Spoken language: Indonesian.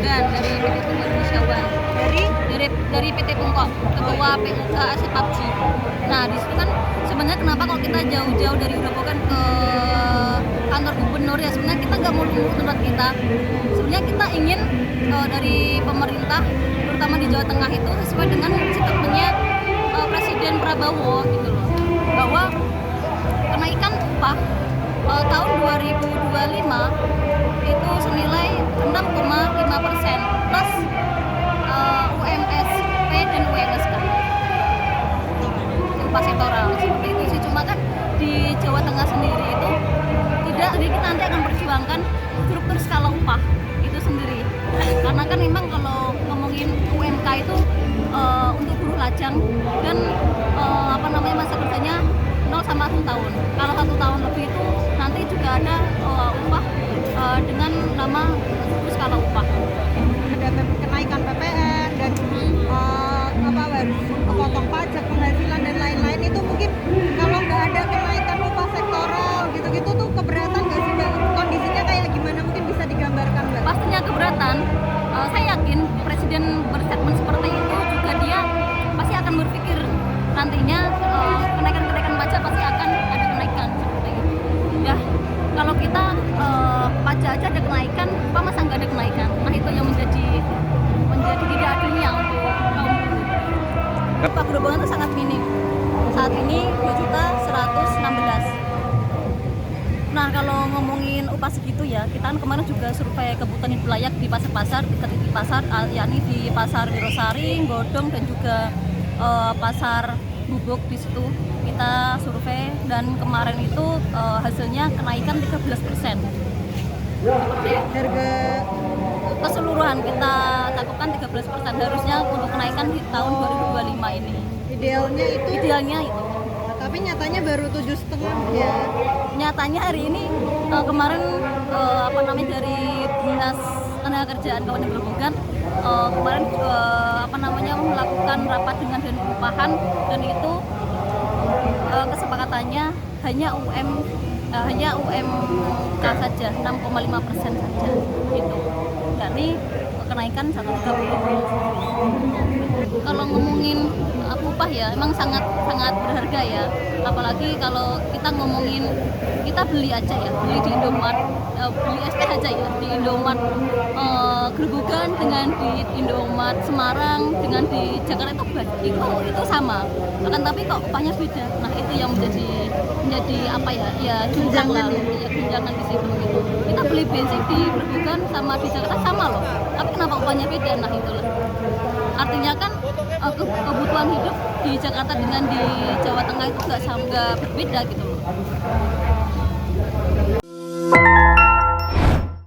Hamdan dari PT Pungko Indonesia One. Dari PT Pungko, ketua PUK Asep PUBG. Nah, di situ kan sebenarnya kenapa kalau kita jauh-jauh dari Grobogan ke kantor gubernur ya, sebenarnya kita nggak mau menurut kita. Sebenarnya kita ingin dari pemerintah, terutama di Jawa Tengah itu sesuai dengan statementnya Presiden Prabowo gitu loh, bahwa kenaikan upah tahun 2025 itu senilai 6,5% plus UMSP dan UMSK, upah sektoral seperti itu sih. Cuma kan di Jawa Tengah sendiri itu tidak, jadi kita nanti akan perjuangkan struktur skala upah itu sendiri, karena kan memang kalau ngomongin UMK itu untuk buruh lajang dan masa kerjanya 0 sama 1 tahun. Kalau 1 tahun lebih itu nanti juga ada upah dengan nama struktur skala upah. Ada kenaikan PPN dan potong pajak, penghasilan dan lain-lain, itu mungkin kalau nggak ada kenaikan upah sektoral gitu-gitu tuh keberatan nggak sih Mbak? Kondisinya kayak gimana, mungkin bisa digambarkan Mbak? Pastinya keberatan. Saya yakin Presiden berstatement seperti itu juga dia pasti akan berpikir nantinya kenaikan pajak pasti akan ada kenaikan seperti itu. Ya, kalau kita pajak aja ada kenaikan, apa masa nggak ada kenaikan? Nah, itu yang menjadi tidak adilnya untuk kaum buruh. Upah Grobogan itu sangat minim. Saat ini 2.116.000. Nah, kalau ngomongin upah segitu ya, kita kan kemarin juga survei kebutuhan hidup layak di pasar-pasar, di pasar, yakni di pasar Wirosari, Godong dan juga pasar Bubuk. Di situ kita survei dan kemarin itu hasilnya kenaikan 13%. Harga Keseluruhan kita lakukan 13%, harusnya untuk kenaikan di tahun 2025 ini. idealnya itu, tapi nyatanya baru 7,5 ya. Nyatanya hari ini kemarin dari Dinas Tenaga Kerjaan Kabupaten Grobogan kemarin melakukan rapat dengan Dinas Upahan, dan itu kesepakatannya hanya UMK saja 6,5% saja gitu. Yakni kenaikan 130. Kalau ngomongin upah ya emang sangat berharga ya, apalagi kalau kita ngomongin kita beli di Indomaret, beli ST aja ya di Indomaret Grobogan dengan di Indomaret Semarang dengan di Jakarta itu sama, akan tapi kok upahnya beda. Nah, itu yang menjadi gunjangan di situ gitu. Kita beli bensin di Grobogan sama di Jakarta sama loh, tapi kenapa upahnya beda? Nah, itulah artinya kan kebutuhan hidup di Jakarta dengan di Jawa Tengah itu nggak berbeda gitu loh.